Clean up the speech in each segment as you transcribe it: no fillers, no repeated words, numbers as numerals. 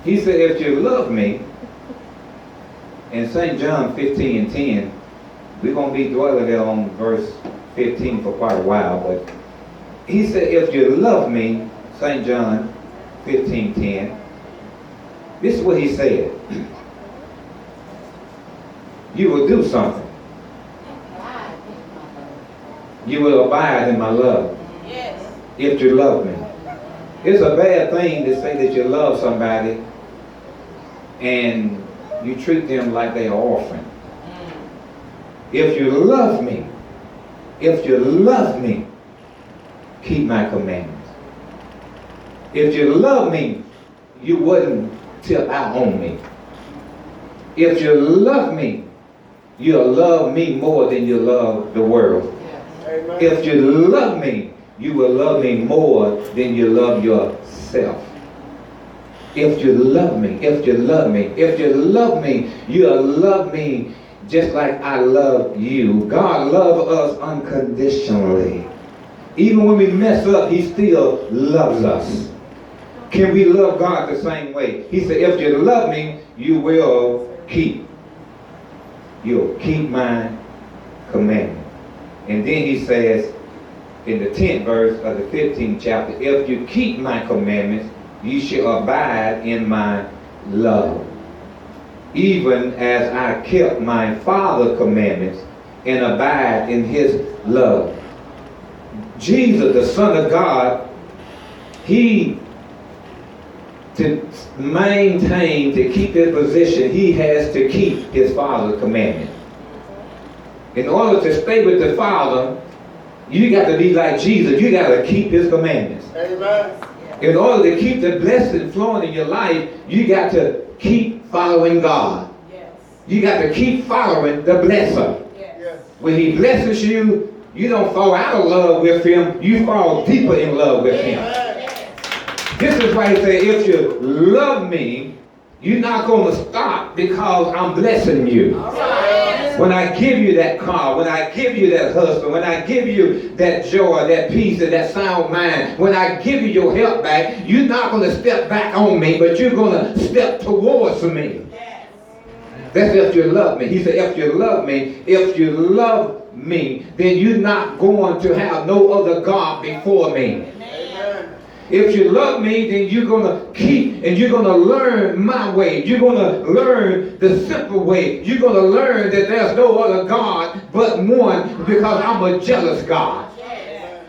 He said, if you love me, in St. John 15:10, we're going to be dwelling there on verse 15 for quite a while, but he said, if you love me, St. John 15:10, this is what he said. You will do something. You will abide in my love. Yes. If you love me. It's a bad thing to say that you love somebody and you treat them like they're an orphan. If you love me, keep my commandments. If you love me, you wouldn't tip out on me. If you love me, you'll love me more than you love the world. Amen. If you love me, you will love me more than you love yourself. If you love me, you'll love me just like I love you. God loves us unconditionally. Even when we mess up, he still loves us. Can we love God the same way? He said, if you love me, you'll keep my commandments. And then he says, in the 10th verse of the 15th chapter, if you keep my commandments, you shall abide in my love, even as I kept my Father's commandments and abide in his love. Jesus, the Son of God, to maintain, to keep his position, he has to keep his Father's commandments. In order to stay with the Father, you got to be like Jesus. You got to keep his commandments. Amen. In order to keep the blessing flowing in your life, you got to keep following God. Yes. You got to keep following the blesser. Yes. When he blesses you, you don't fall out of love with him. You fall deeper in love with him. This is why he said, if you love me, you're not going to stop because I'm blessing you. When I give you that car, when I give you that husband, when I give you that joy, that peace, and that sound mind, when I give you your help back, you're not going to step back on me, but you're going to step towards me. That's if you love me. He said, if you love me, then you're not going to have no other God before me. If you love me, then you're going to keep and you're going to learn my way. You're going to learn the simple way. You're going to learn that there's no other God but one, because I'm a jealous God.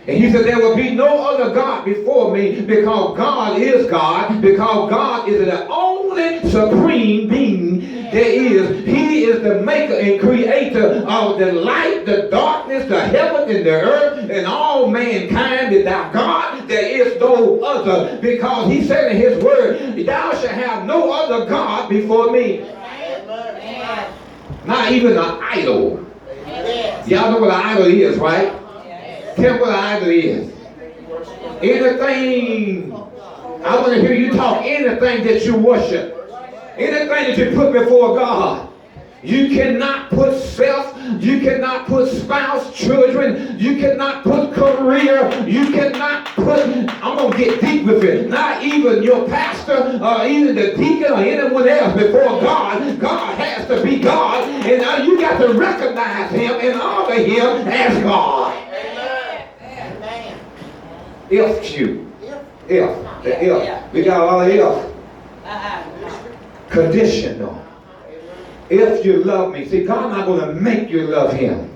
And he said there will be no other God before me, because God is God, because God is the only supreme being there is. He is the maker and creator of the light, the darkness, the heaven and the earth, and all mankind. Without God, there is no other, because he said in his word, thou shalt have no other God before me. Amen. Not even an idol. Y'all know what an idol is, right? Tell me what an idol is. Anything, I want to hear you talk, anything that you worship, anything that you put before God. You cannot put self, you cannot put spouse, children, you cannot put career, you cannot put, I'm going to get deep with it, not even your pastor or even the deacon or anyone else before God. God has to be God, and you got to recognize him and honor him as God. Amen. If. We got all the if. Conditional. If you love me. See, God's not going to make you love him.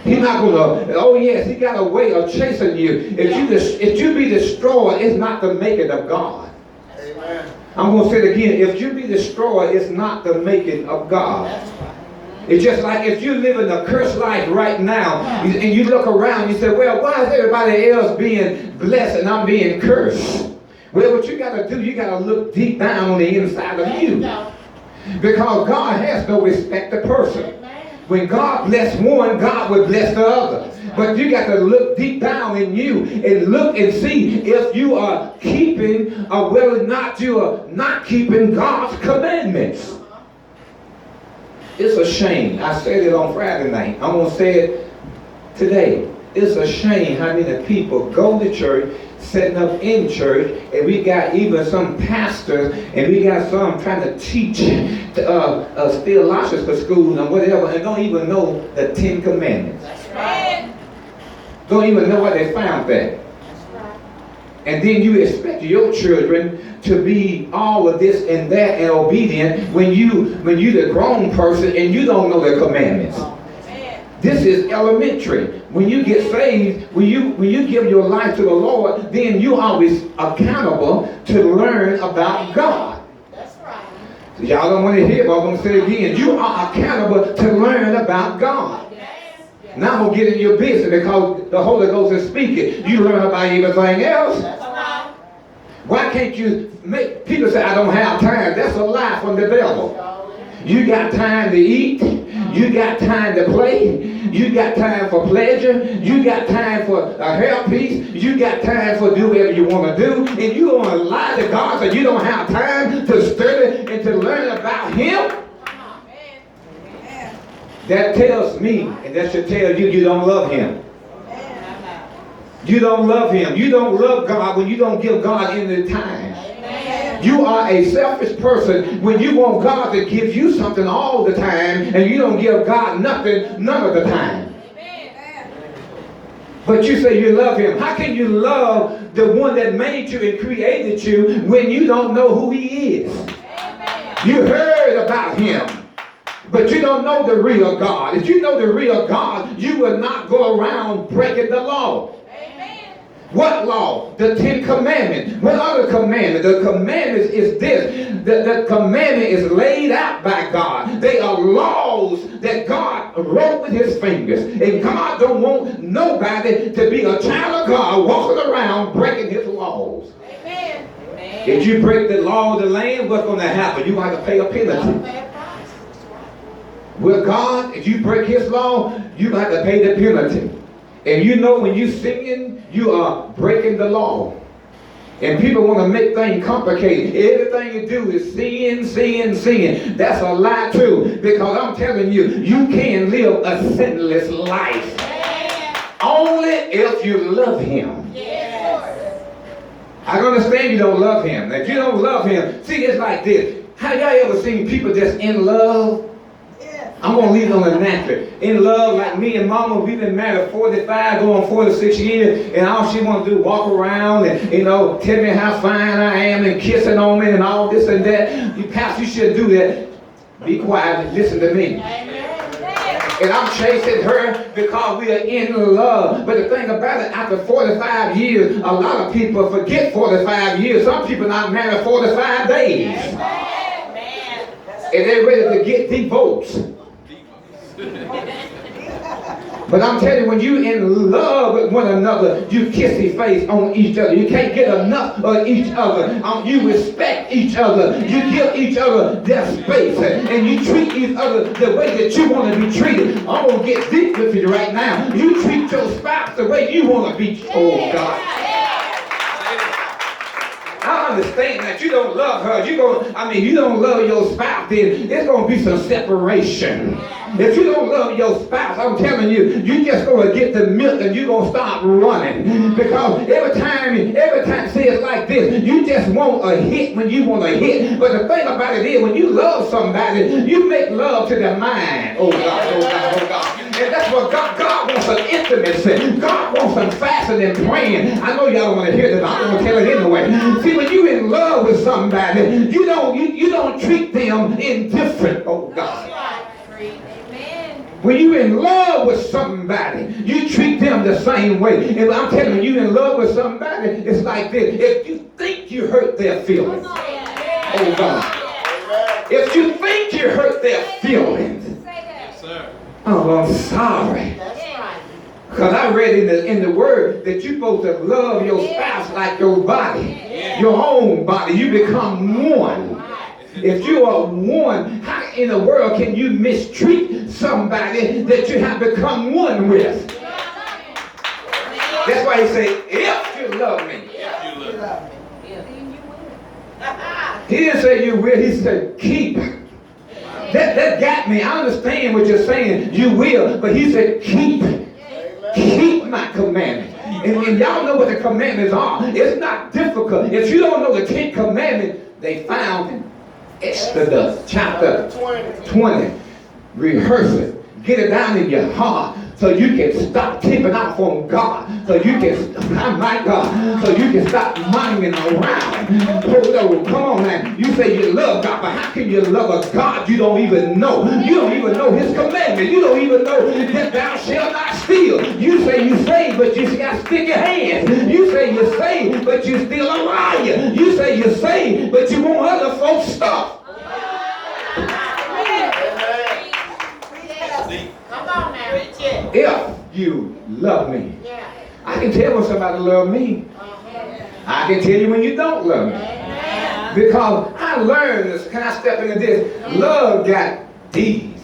He's not going to, oh yes, he got a way of chasing you. If you be destroyed, it's not the making of God. Amen. I'm going to say it again. If you be destroyed, it's not the making of God. It's just like if you live in a cursed life right now, and you look around and you say, well, why is everybody else being blessed and I'm being cursed? Well, what you got to do, you got to look deep down on the inside of you. Because God has no respect to person. When God bless one, God will bless the other. But you got to look deep down in you and look and see if you are keeping or whether or not you are not keeping God's commandments. It's a shame. I said it on Friday night. I'm going to say it today. it's a shame how many people go to church, setting up in church, and we got even some pastors, and we got some trying to teach theologians for school and whatever, and don't even know the 10 Commandments. That's right. Don't even know where they found that. And then you expect your children to be all of this and that and obedient when you the grown person and you don't know the commandments. This is elementary. When you get saved, when you give your life to the Lord, then you're always accountable to learn about God. That's right. So y'all don't want to hear, but I'm going to say it again. You are accountable to learn about God. Now I'm going to get in your business because the Holy Ghost is speaking. You learn about everything else. That's right. Why can't you make people say, I don't have time? That's a lie from the devil. You got time to eat. You got time to play. You got time for pleasure. You got time for a hairpiece. You got time for do whatever you want to do. And you want to lie to God so you don't have time to study and to learn about Him? That tells me, and that should tell you, you don't love Him. You don't love Him. You don't love God when you don't give God any time. You are a selfish person when you want God to give you something all the time and you don't give God nothing none of the time. But you say you love Him. How can you love the one that made you and created you when you don't know who He is? You heard about Him, but you don't know the real God. If you know the real God, you will not go around breaking the law. What law? The 10 Commandments. What other commandment? The commandments is this. The commandment is laid out by God. They are laws that God wrote with His fingers. And God don't want nobody to be a child of God walking around breaking His laws. Amen. If you break the law of the land, what's going to happen? You have to pay a penalty. With God, if you break His law, you have to pay the penalty. And you know when you're singing, you are breaking the law. And people want to make things complicated. Everything you do is sin, sin, sin. That's a lie too. Because I'm telling you, you can live a sinless life. Only if you love Him. I understand you don't love Him. If you don't love Him, see, it's like this. Have y'all ever seen people that's in love? I'm going to leave it on the natural. In love, like me and Mama, we've been married 45, going 46 years, and all she wants to do is walk around and, tell me how fine I am and kissing on me and all this and that. You pastor, you shouldn't do that. Be quiet and listen to me. And I'm chasing her because we are in love. But the thing about it, after 45 years, a lot of people forget 45 years. Some people not married 45 days. And they're ready to get divorced. But I'm telling you, when you're in love with one another, you kiss your face on each other. You can't get enough of each other. You respect each other. You give each other their space. And you treat each other the way that you want to be treated. I'm going to get deep with you right now. You treat your spouse the way you want to be. Oh, God. I understand that you don't love her. You don't love your spouse, then there's going to be some separation. If you don't love your spouse, I'm telling you, you just going to get the milk and you're going to start running. Because every time, see, it's like this. You just want a hit when you want a hit. But the thing about it is, when you love somebody, you make love to their mind. Oh, God, oh, God, oh, God. And that's what God wants, some intimacy. God wants some fasting and praying. I know y'all don't want to hear this, but I'm going to tell it anyway. See, when you're in love with somebody, you don't treat them indifferent. Oh, God. When you're in love with somebody, you treat them the same way. And I'm telling you, in love with somebody, it's like this. If you think you hurt their feelings, oh God. If you think you hurt their feelings, oh, I'm sorry. Because I read in the Word that you're supposed to love your spouse like your body, your own body. You become one. If you are one, how in the world can you mistreat somebody that you have become one with? That's why he said, if you love me. He didn't say you will, he said keep. That got me. I understand what you're saying, you will, but he said keep. Keep my commandments. And y'all know what the commandments are. It's not difficult. If you don't know the 10 commandments, they found in Exodus chapter 20. Rehearse it. Get it down in your heart so you can stop tipping off on God. So you can, oh my God, so you can stop munging around. Oh, come on, man. You say you love God, but how can you love a God you don't even know? You don't even know his commandment. You don't even know that thou shalt not steal. You say you saved, but you got to stick your hands. You say you're saved, but you're still a liar. You say you're saved, but you want other folks' stuff. If you love me. I can tell when somebody loves me. I can tell you when you don't love me. Because I learned this. Can I step into this? Love got D's.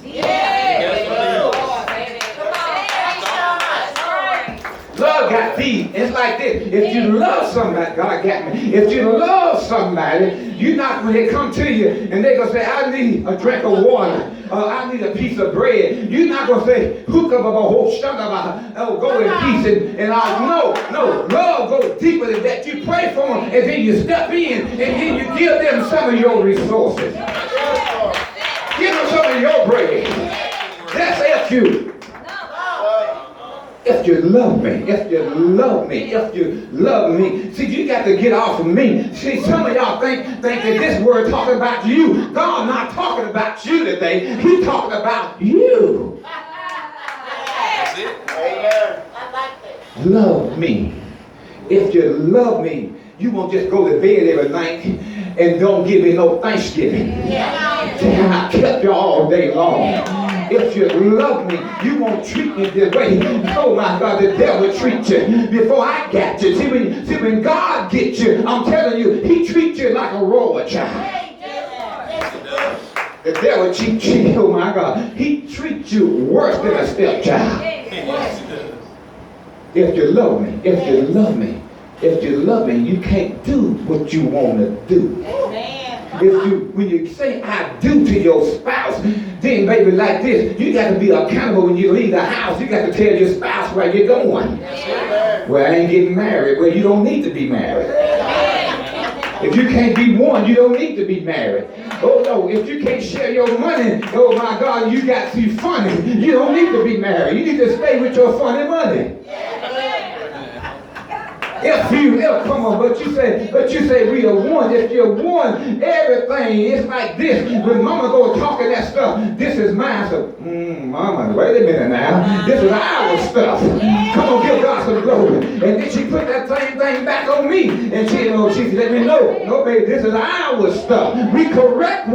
Love got D's. It's like this. If you love somebody, God got me. If you love somebody, you're not when they come to you and they're going to say, I need a drink of water. I need a piece of bread. You're not going to say, hook up about whole shut up. Oh, go in peace and I'll no. Love goes deeper than that. You pray for them and then you step in and then you give them some of your resources. Give them some of your bread. That's if you. If you love me, if you love me, if you love me. See, you got to get off of me. See, some of y'all think that this word talking about you. God not talking about you today. He's talking about you. That's it. Amen. I like that. Love me. If you love me, you won't just go to bed every night and don't give me no Thanksgiving. And I kept you all day long. If you love me, you won't treat me this way. Oh my God, the devil treats you before I got you. See, when God gets you, I'm telling you, he treats you like a royal child. The devil treats you, oh my God, he treats you worse than a stepchild. If you love me, if you love me, if you love me, you can't do what you want to do. When you say I do to your spouse, then baby, like this, you got to be accountable when you leave the house. You got to tell your spouse where you're going. Well, I ain't getting married. Well, you don't need to be married. If you can't be one, you don't need to be married. Oh no, if you can't share your money, oh my God, you got to be funny. You don't need to be married. You need to stay with your funny money. If come on, but you say we are one. If you're one, everything is like this. When mama go talking that stuff, this is mine. So, mama, wait a minute now. This is our stuff. Come on, give God some glory. And then she put that same thing back on me. And she let me know, no baby, this is our stuff. We correct